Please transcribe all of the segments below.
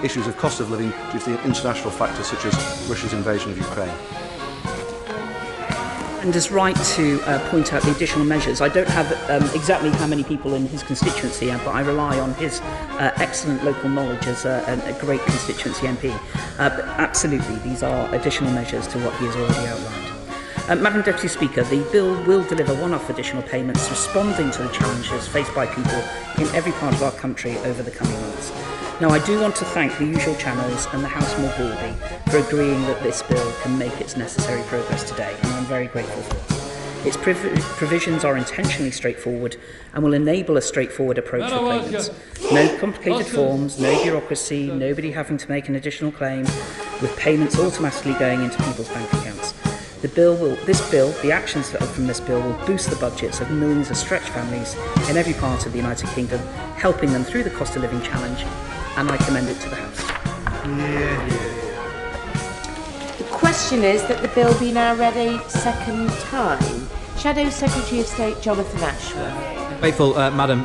issues of cost of living due to the international factors such as Russia's invasion of Ukraine. And is right to point out the additional measures. I don't have exactly how many people in his constituency, but I rely on his excellent local knowledge as a great constituency MP. But absolutely, these are additional measures to what he has already outlined. Madam Deputy Speaker, the bill will deliver one-off additional payments responding to the challenges faced by people in every part of our country over the coming months. Now, I do want to thank the usual channels and the House more broadly for agreeing that this bill can make its necessary progress today, and I'm very grateful for it. Its provisions are intentionally straightforward and will enable a straightforward approach for payments. No complicated forms, no bureaucracy, nobody having to make an additional claim, with payments automatically going into people's bank accounts. The actions from this bill will boost the budgets of millions of stretched families in every part of the United Kingdom, helping them through the cost of living challenge, and I commend it to the House. The question is that the bill be now read a second time. Shadow Secretary of State Jonathan Ashworth. Grateful, Madam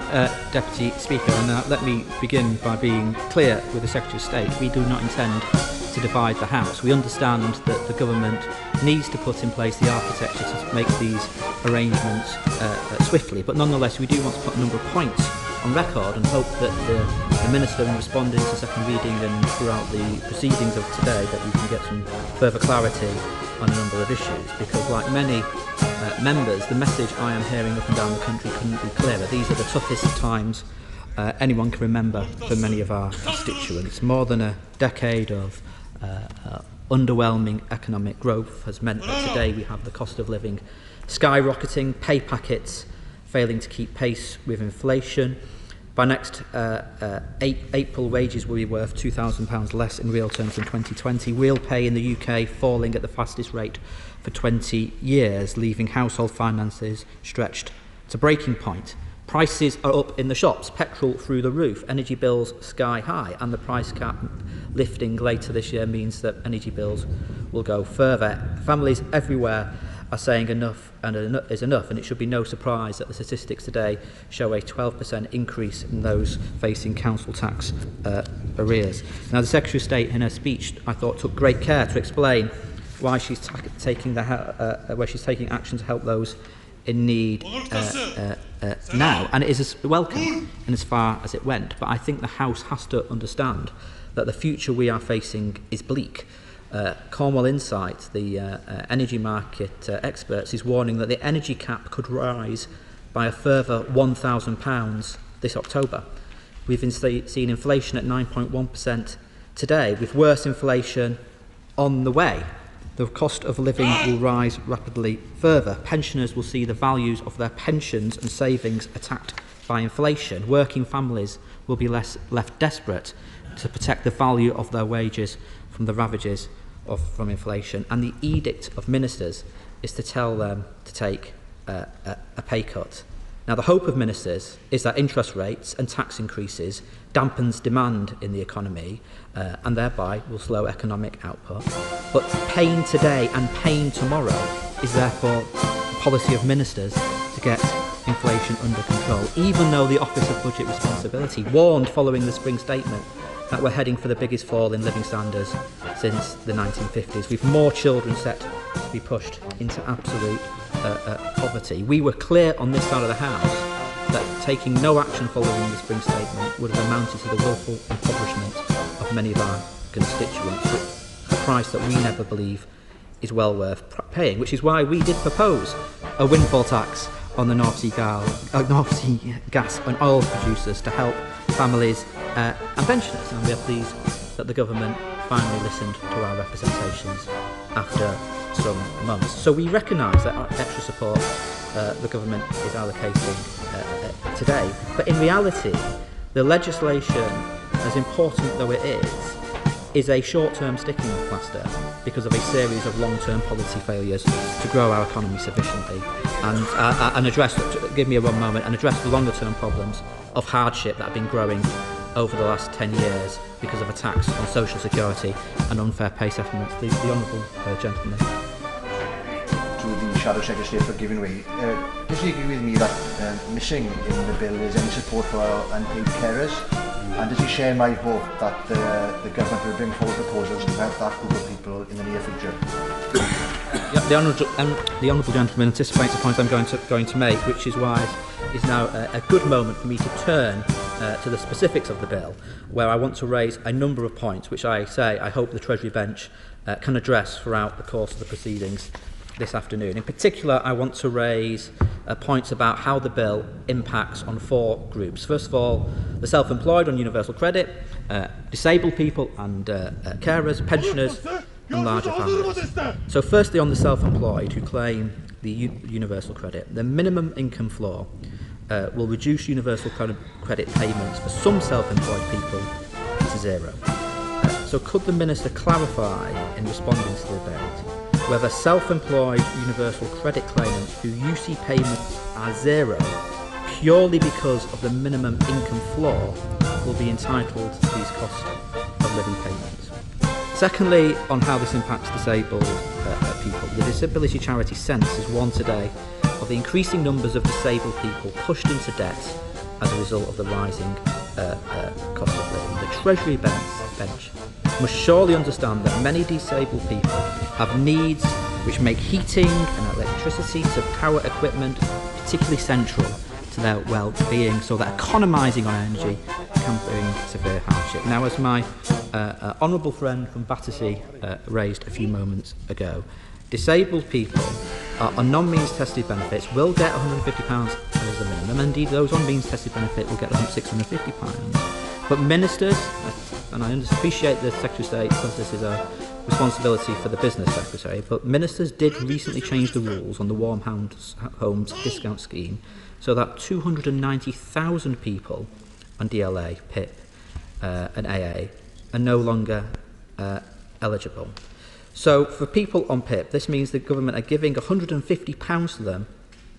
Deputy Speaker, and let me begin by being clear with the Secretary of State. We do not intend to divide the House. We understand that the government needs to put in place the architecture to make these arrangements swiftly, but nonetheless we do want to put a number of points on record and hope that the Minister, in responding to second reading and throughout the proceedings of today, that we can get some further clarity on a number of issues, because like many members, the message I am hearing up and down the country couldn't be clearer. These are the toughest times anyone can remember for many of our constituents. More than a decade of underwhelming economic growth has meant that today we have the cost of living skyrocketing, pay packets failing to keep pace with inflation. By next April, wages will be worth £2,000 less in real terms than 2020. Real pay in the UK falling at the fastest rate for 20 years, leaving household finances stretched to breaking point. Prices are up in the shops, petrol through the roof, energy bills sky high, and the price cap lifting later this year means that energy bills will go further. Families everywhere are saying enough is enough, and it should be no surprise that the statistics today show a 12% increase in those facing council tax arrears. Now, the Secretary of State in her speech, I thought, took great care to explain why she's taking action to help those in need now, and it is as welcome in as far as it went. But I think the House has to understand that the future we are facing is bleak. Cornwall Insight, the energy market experts, is warning that the energy cap could rise by a further £1,000 this October. We've been seeing inflation at 9.1% today, with worse inflation on the way. The cost of living will rise rapidly further. Pensioners will see the values of their pensions and savings attacked by inflation. Working families will be left desperate to protect the value of their wages from the ravages from inflation. And the edict of ministers is to tell them to take a pay cut. Now, the hope of ministers is that interest rates and tax increases dampens demand in the economy and thereby will slow economic output. But pain today and pain tomorrow is therefore the policy of ministers to get inflation under control, even though the Office of Budget Responsibility warned following the spring statement that we're heading for the biggest fall in living standards since the 1950s, with more children set to be pushed into absolute poverty. We were clear on this side of the House that taking no action following the spring statement would have amounted to the willful impoverishment of many of our constituents, a price that we never believe is well worth paying, which is why we did propose a windfall tax on the North Sea gas and oil producers to help families and pensioners, and we are pleased that the government finally listened to our representations after some months. So we recognise that extra support the government is allocating today, but in reality the legislation, as important though it is a short-term sticking plaster because of a series of long-term policy failures to grow our economy sufficiently and address, give me one moment, and address the longer-term problems of hardship that have been growing over the last 10 years because of attacks on social security and unfair pay settlements. The Honourable Gentleman. To the Shadow Secretary for giving way. Does he agree with me that missing in the bill is any support for our unpaid carers? And does he share my hope that the government will bring forward proposals to help that group of people in the near future? The honourable gentleman anticipates the point I'm going to make, which is why it's now a good moment for me to turn to the specifics of the bill, where I want to raise a number of points, which I hope the Treasury bench can address throughout the course of the proceedings this afternoon. In particular, I want to raise points about how the bill impacts on 4 groups. First of all, the self-employed on universal credit, disabled people and carers, pensioners and larger families. So firstly, on the self-employed who claim the universal credit, the minimum income floor will reduce universal credit payments for some self-employed people to 0. So could the Minister clarify in responding to the debate whether self-employed universal credit claimants whose UC payments are 0 purely because of the minimum income floor will be entitled to these cost of living payments? Secondly, on how this impacts disabled people, the disability charity Sense is one today of the increasing numbers of disabled people pushed into debt as a result of the rising cost of living. The Treasury bench must surely understand that many disabled people have needs which make heating and electricity to power equipment particularly central to their well-being, so that economising on energy can bring severe hardship. Now, as my honourable friend from Battersea raised a few moments ago, disabled people on non-means tested benefits will get £150 as a minimum. Indeed, those on means tested benefit will get £650. But ministers, and I appreciate the Secretary of State says this is a responsibility for the Business Secretary, but ministers did recently change the rules on the Warm Homes Discount Scheme so that 290,000 people on DLA, PIP and AA are no longer eligible. So for people on PIP, this means the government are giving £150 to them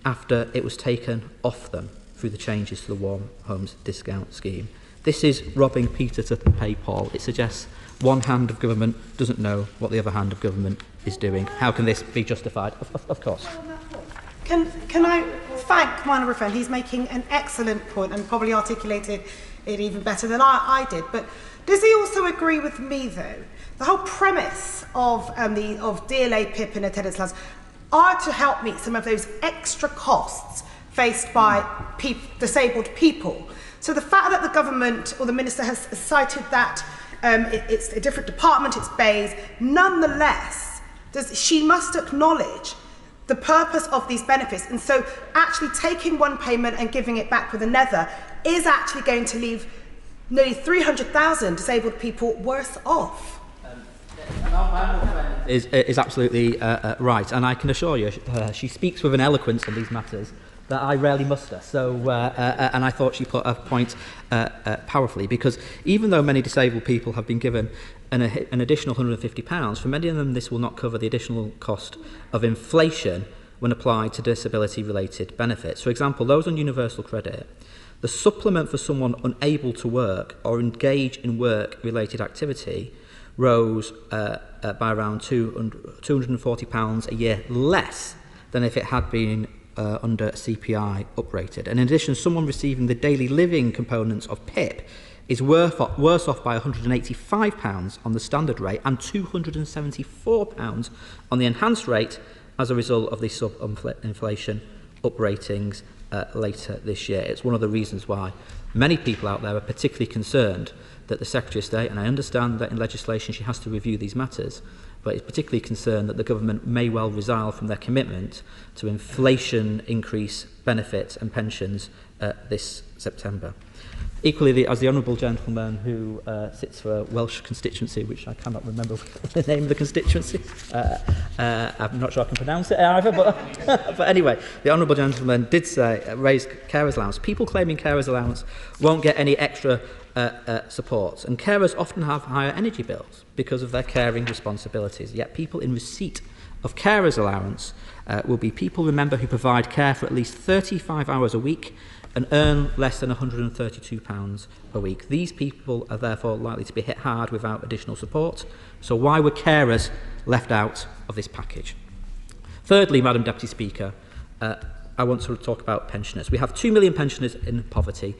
after it was taken off them through the changes to the Warm Homes Discount Scheme. This is robbing Peter to pay Paul. It suggests one hand of government doesn't know what the other hand of government is doing. How can this be justified? Of course. Can I thank my honourable friend? He's making an excellent point and probably articulated it even better than I did. But does he also agree with me, though? The whole premise of DLA, PIP and attendance allowance are to help meet some of those extra costs faced by disabled people. So the fact that the government or the minister has cited that it's a different department, it's Bayes, nonetheless, she must acknowledge the purpose of these benefits. And so actually taking one payment and giving it back with another is actually going to leave nearly 300,000 disabled people worse off. Is absolutely right, and I can assure you she speaks with an eloquence on these matters that I rarely muster. So, and I thought she put her point powerfully, because even though many disabled people have been given an additional £150, for many of them this will not cover the additional cost of inflation when applied to disability-related benefits. For example, those on universal credit, the supplement for someone unable to work or engage in work-related activity rose by around £240 a year less than if it had been under CPI uprated. And in addition, someone receiving the daily living components of PIP is worse off by £185 on the standard rate and £274 on the enhanced rate as a result of the sub-inflation upratings later this year. It's one of the reasons why many people out there are particularly concerned that the Secretary of State, and I understand that in legislation she has to review these matters, but is particularly concerned that the government may well resile from their commitment to inflation increase benefits and pensions this September. Equally, as the honourable gentleman who sits for a Welsh constituency, which I cannot remember the name of the constituency, I'm not sure I can pronounce it either, but anyway, the honourable gentleman did say, raise carers allowance. People claiming carers allowance won't get any extra support, and carers often have higher energy bills because of their caring responsibilities. Yet people in receipt of carers allowance will be people, remember, who provide care for at least 35 hours a week and earn less than £132 a week. These people are therefore likely to be hit hard without additional support. So why were carers left out of this package? Thirdly, Madam Deputy Speaker, I want to talk about pensioners. We have 2 million pensioners in poverty